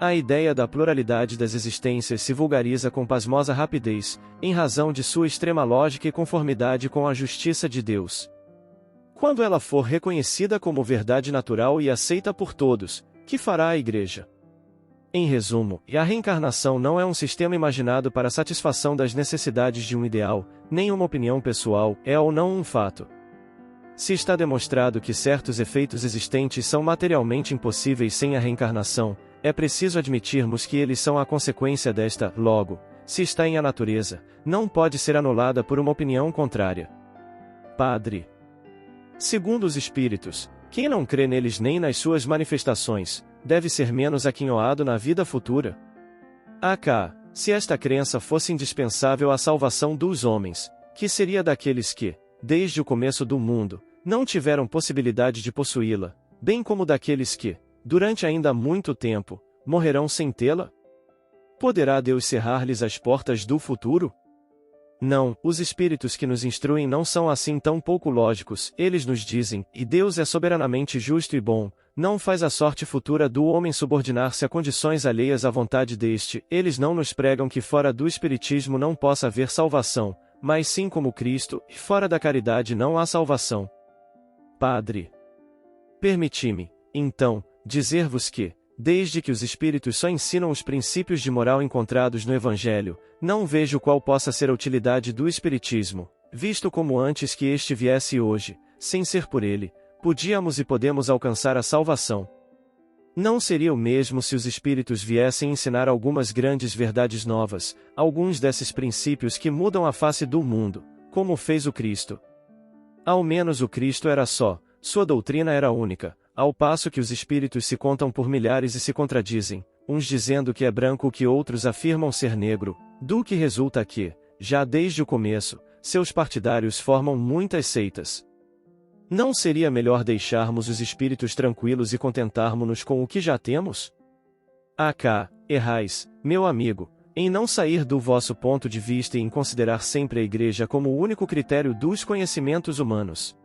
A ideia da pluralidade das existências se vulgariza com pasmosa rapidez, em razão de sua extrema lógica e conformidade com a justiça de Deus. Quando ela for reconhecida como verdade natural e aceita por todos, que fará a Igreja? Em resumo, a reencarnação não é um sistema imaginado para a satisfação das necessidades de um ideal, nem uma opinião pessoal, é ou não um fato. Se está demonstrado que certos efeitos existentes são materialmente impossíveis sem a reencarnação, é preciso admitirmos que eles são a consequência desta, logo, se está em a natureza, não pode ser anulada por uma opinião contrária. Padre. Segundo os Espíritos, quem não crê neles nem nas suas manifestações, deve ser menos aquinhoado na vida futura. AK, se esta crença fosse indispensável à salvação dos homens, que seria daqueles que, desde o começo do mundo, não tiveram possibilidade de possuí-la, bem como daqueles que, durante ainda muito tempo, morrerão sem tê-la? Poderá Deus cerrar-lhes as portas do futuro? Não, os espíritos que nos instruem não são assim tão pouco lógicos, eles nos dizem, e Deus é soberanamente justo e bom, não faz a sorte futura do homem subordinar-se a condições alheias à vontade deste, eles não nos pregam que fora do espiritismo não possa haver salvação, mas sim como Cristo, e fora da caridade não há salvação. Padre. Permiti-me, então, dizer-vos que, desde que os Espíritos só ensinam os princípios de moral encontrados no Evangelho, não vejo qual possa ser a utilidade do Espiritismo, visto como antes que este viesse hoje, sem ser por ele, podíamos e podemos alcançar a salvação. Não seria o mesmo se os Espíritos viessem ensinar algumas grandes verdades novas, alguns desses princípios que mudam a face do mundo, como fez o Cristo. Ao menos o Cristo era só, sua doutrina era única, ao passo que os espíritos se contam por milhares e se contradizem, uns dizendo que é branco o que outros afirmam ser negro, do que resulta que, já desde o começo, seus partidários formam muitas seitas. Não seria melhor deixarmos os espíritos tranquilos e contentarmos-nos com o que já temos? Errais, meu amigo, em não sair do vosso ponto de vista e em considerar sempre a Igreja como o único critério dos conhecimentos humanos.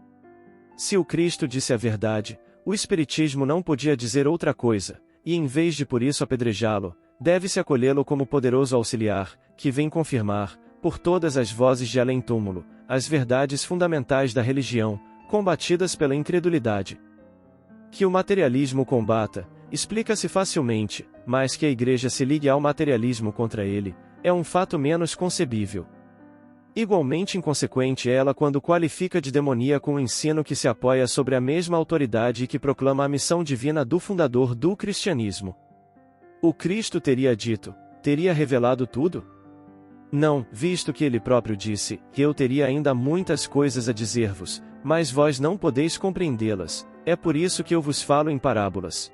Se o Cristo disse a verdade, o Espiritismo não podia dizer outra coisa, e em vez de por isso apedrejá-lo, deve-se acolhê-lo como poderoso auxiliar, que vem confirmar, por todas as vozes de além-túmulo, as verdades fundamentais da religião, combatidas pela incredulidade. Que o materialismo combata, explica-se facilmente, mas que a Igreja se ligue ao materialismo contra ele, é um fato menos concebível. Igualmente inconsequente é ela quando qualifica de demoníaco um ensino que se apoia sobre a mesma autoridade e que proclama a missão divina do fundador do cristianismo. O Cristo teria dito, teria revelado tudo? Não, visto que ele próprio disse, que eu teria ainda muitas coisas a dizer-vos, mas vós não podeis compreendê-las, é por isso que eu vos falo em parábolas.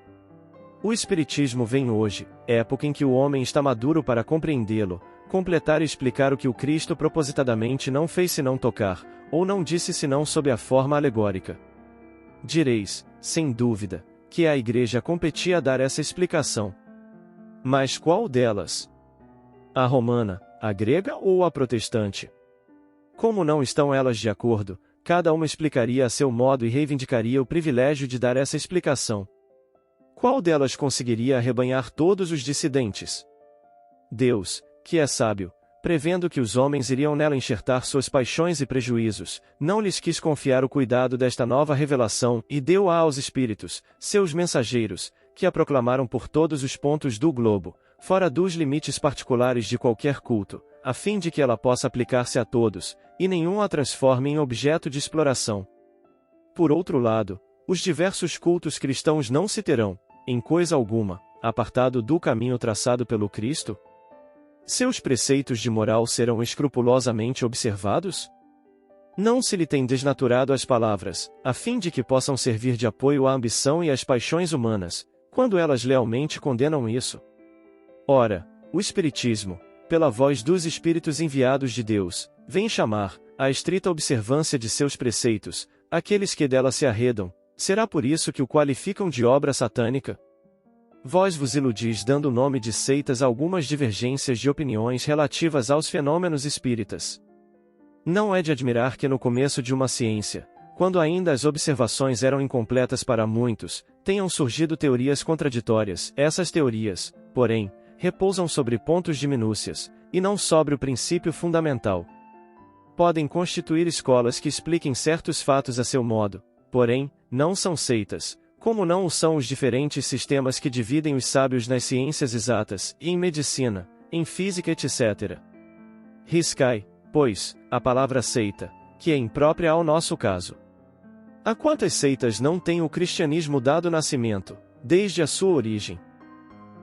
O Espiritismo vem hoje, época em que o homem está maduro para compreendê-lo, completar e explicar o que o Cristo propositadamente não fez senão tocar, ou não disse senão sob a forma alegórica. Direis, sem dúvida, que a Igreja competia a dar essa explicação. Mas qual delas? A romana, a grega ou a protestante? Como não estão elas de acordo, cada uma explicaria a seu modo e reivindicaria o privilégio de dar essa explicação. Qual delas conseguiria arrebanhar todos os dissidentes? Deus, que é sábio, prevendo que os homens iriam nela enxertar suas paixões e prejuízos, não lhes quis confiar o cuidado desta nova revelação e deu-a aos espíritos, seus mensageiros, que a proclamaram por todos os pontos do globo, fora dos limites particulares de qualquer culto, a fim de que ela possa aplicar-se a todos, e nenhum a transforme em objeto de exploração. Por outro lado, os diversos cultos cristãos não se terão, em coisa alguma, apartado do caminho traçado pelo Cristo? Seus preceitos de moral serão escrupulosamente observados? Não se lhe tem desnaturado as palavras, a fim de que possam servir de apoio à ambição e às paixões humanas, quando elas lealmente condenam isso? Ora, o Espiritismo, pela voz dos Espíritos enviados de Deus, vem chamar, à estrita observância de seus preceitos, aqueles que dela se arredam. Será por isso que o qualificam de obra satânica? Vós vos iludis dando o nome de seitas a algumas divergências de opiniões relativas aos fenômenos espíritas. Não é de admirar que no começo de uma ciência, quando ainda as observações eram incompletas para muitos, tenham surgido teorias contraditórias. Essas teorias, porém, repousam sobre pontos de minúcias, e não sobre o princípio fundamental. Podem constituir escolas que expliquem certos fatos a seu modo, porém, não são seitas, como não o são os diferentes sistemas que dividem os sábios nas ciências exatas, e em medicina, em física etc. Riscai, pois, a palavra seita, que é imprópria ao nosso caso. A quantas seitas não tem o cristianismo dado nascimento, desde a sua origem?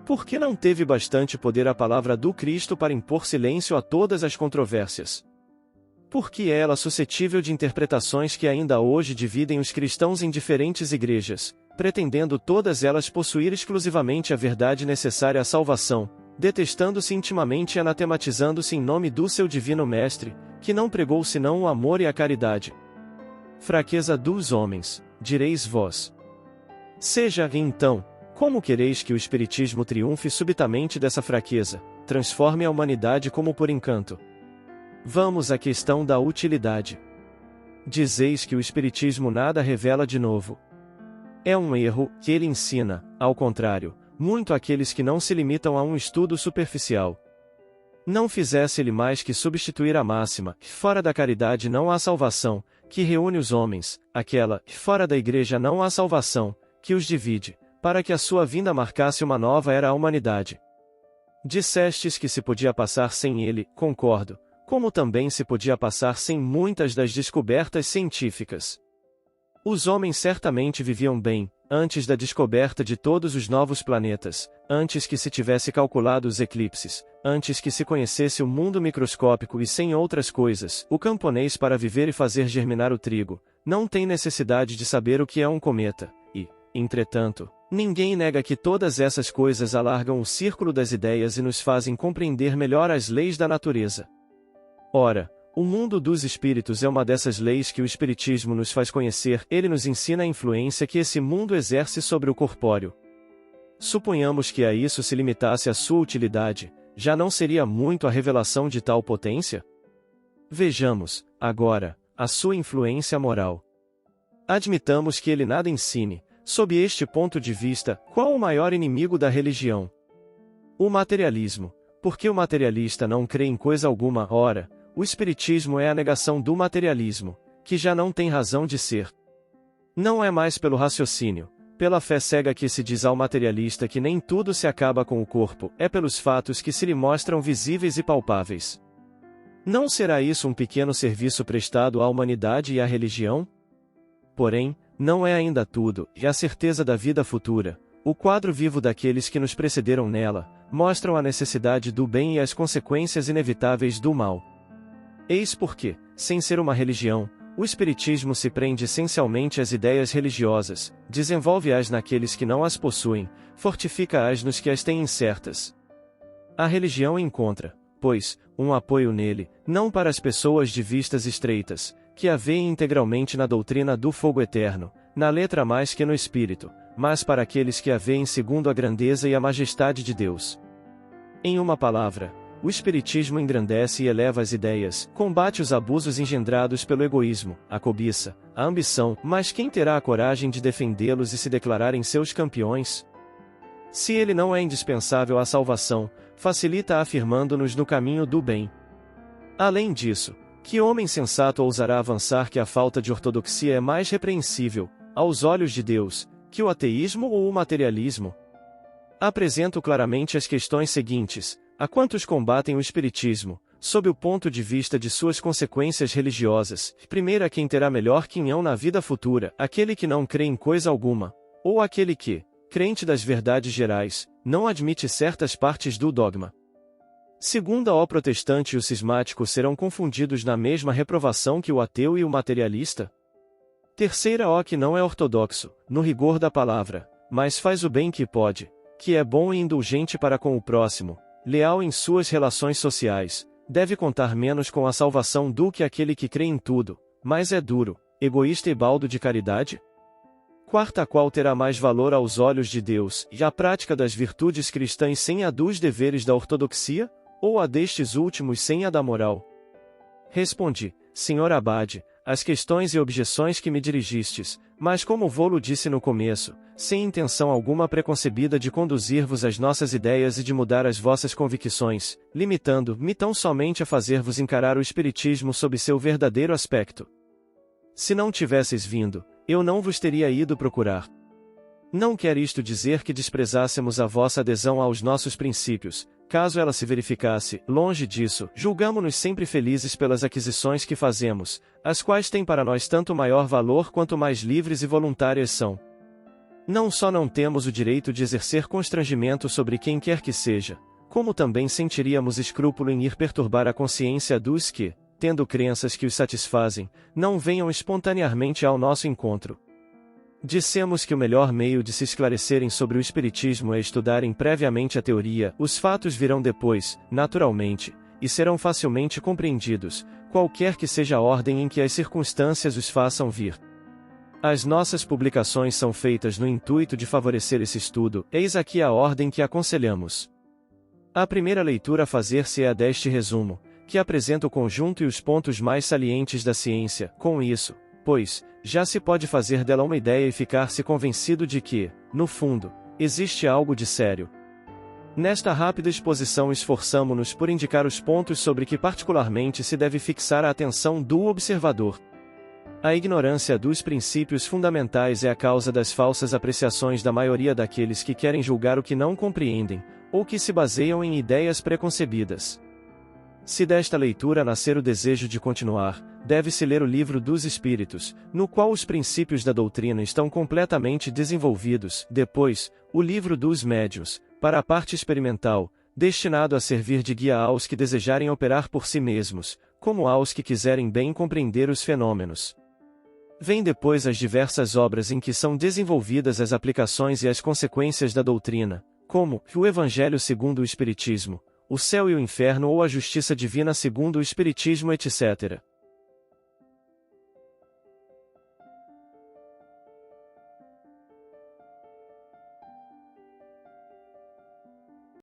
Por que não teve bastante poder a palavra do Cristo para impor silêncio a todas as controvérsias? Por que é ela suscetível de interpretações que ainda hoje dividem os cristãos em diferentes igrejas, pretendendo todas elas possuir exclusivamente a verdade necessária à salvação, detestando-se intimamente e anatematizando-se em nome do seu divino Mestre, que não pregou senão o amor e a caridade? Fraqueza dos homens, direis vós. Seja, então, como quereis que o Espiritismo triunfe subitamente dessa fraqueza, transforme a humanidade como por encanto? Vamos à questão da utilidade. Dizeis que o Espiritismo nada revela de novo. É um erro, que ele ensina, ao contrário, muito àqueles que não se limitam a um estudo superficial. Não fizesse ele mais que substituir a máxima, fora da caridade não há salvação, que reúne os homens, aquela, fora da igreja não há salvação, que os divide, para que a sua vinda marcasse uma nova era à humanidade. Dissestes que se podia passar sem ele, concordo, como também se podia passar sem muitas das descobertas científicas. Os homens certamente viviam bem, antes da descoberta de todos os novos planetas, antes que se tivesse calculado os eclipses, antes que se conhecesse o mundo microscópico e sem outras coisas, o camponês para viver e fazer germinar o trigo, não tem necessidade de saber o que é um cometa, e, entretanto, ninguém nega que todas essas coisas alargam o círculo das ideias e nos fazem compreender melhor as leis da natureza. Ora, O mundo dos espíritos é uma dessas leis que o Espiritismo nos faz conhecer. Ele nos ensina a influência que esse mundo exerce sobre o corpóreo. Suponhamos que a isso se limitasse a sua utilidade, já não seria muito a revelação de tal potência? Vejamos, agora, a sua influência moral. Admitamos que ele nada ensine. Sob este ponto de vista, qual o maior inimigo da religião? O materialismo. Porque o materialista não crê em coisa alguma. Ora, o Espiritismo é a negação do materialismo, que já não tem razão de ser. Não é mais pelo raciocínio, pela fé cega que se diz ao materialista que nem tudo se acaba com o corpo, é pelos fatos que se lhe mostram visíveis e palpáveis. Não será isso um pequeno serviço prestado à humanidade e à religião? Porém, não é ainda tudo, e a certeza da vida futura, o quadro vivo daqueles que nos precederam nela, mostram a necessidade do bem e as consequências inevitáveis do mal. Eis porque, sem ser uma religião, o Espiritismo se prende essencialmente às ideias religiosas, desenvolve-as naqueles que não as possuem, fortifica-as nos que as têm incertas. A religião encontra, pois, um apoio nele, não para as pessoas de vistas estreitas, que a veem integralmente na doutrina do fogo eterno, na letra mais que no espírito, mas para aqueles que a veem segundo a grandeza e a majestade de Deus. Em uma palavra, o Espiritismo engrandece e eleva as ideias, combate os abusos engendrados pelo egoísmo, a cobiça, a ambição, mas quem terá a coragem de defendê-los e se declararem seus campeões? Se ele não é indispensável à salvação, facilita afirmando-nos no caminho do bem. Além disso, que homem sensato ousará avançar que a falta de ortodoxia é mais repreensível, aos olhos de Deus, que o ateísmo ou o materialismo? Apresento claramente as questões seguintes: a quantos combatem o Espiritismo, sob o ponto de vista de suas consequências religiosas? Primeiro, a quem terá melhor quinhão na vida futura, aquele que não crê em coisa alguma, ou aquele que, crente das verdades gerais, não admite certas partes do dogma. Segunda, o protestante e o cismático serão confundidos na mesma reprovação que o ateu e o materialista? Terceira, o que não é ortodoxo, no rigor da palavra, mas faz o bem que pode, que é bom e indulgente para com o próximo, leal em suas relações sociais, deve contar menos com a salvação do que aquele que crê em tudo, mas é duro, egoísta e baldo de caridade? Quarta, qual terá mais valor aos olhos de Deus, e a prática das virtudes cristãs sem a dos deveres da ortodoxia, ou a destes últimos sem a da moral? Respondi, Senhor Abade, as questões e objeções que me dirigistes, mas como vô-lo disse no começo, sem intenção alguma preconcebida de conduzir-vos às nossas ideias e de mudar as vossas convicções, limitando-me tão somente a fazer-vos encarar o Espiritismo sob seu verdadeiro aspecto. Se não tivesseis vindo, eu não vos teria ido procurar. Não quer isto dizer que desprezássemos a vossa adesão aos nossos princípios. Caso ela se verificasse, longe disso, julgamo-nos sempre felizes pelas aquisições que fazemos, as quais têm para nós tanto maior valor quanto mais livres e voluntárias são. Não só não temos o direito de exercer constrangimento sobre quem quer que seja, como também sentiríamos escrúpulo em ir perturbar a consciência dos que, tendo crenças que os satisfazem, não venham espontaneamente ao nosso encontro. Dissemos que o melhor meio de se esclarecerem sobre o Espiritismo é estudarem previamente a teoria. Os fatos virão depois, naturalmente, e serão facilmente compreendidos, qualquer que seja a ordem em que as circunstâncias os façam vir. As nossas publicações são feitas no intuito de favorecer esse estudo, eis aqui a ordem que aconselhamos. A primeira leitura a fazer-se é a deste resumo, que apresenta o conjunto e os pontos mais salientes da ciência. Com isso, pois, já se pode fazer dela uma ideia e ficar-se convencido de que, no fundo, existe algo de sério. Nesta rápida exposição esforçamo-nos por indicar os pontos sobre que particularmente se deve fixar a atenção do observador. A ignorância dos princípios fundamentais é a causa das falsas apreciações da maioria daqueles que querem julgar o que não compreendem, ou que se baseiam em ideias preconcebidas. Se desta leitura nascer o desejo de continuar, deve-se ler o Livro dos Espíritos, no qual os princípios da doutrina estão completamente desenvolvidos. Depois, o Livro dos Médiuns, para a parte experimental, destinado a servir de guia aos que desejarem operar por si mesmos, como aos que quiserem bem compreender os fenômenos. Vêm depois as diversas obras em que são desenvolvidas as aplicações e as consequências da doutrina, como o Evangelho segundo o Espiritismo, o céu e o inferno ou a justiça divina segundo o Espiritismo, etc.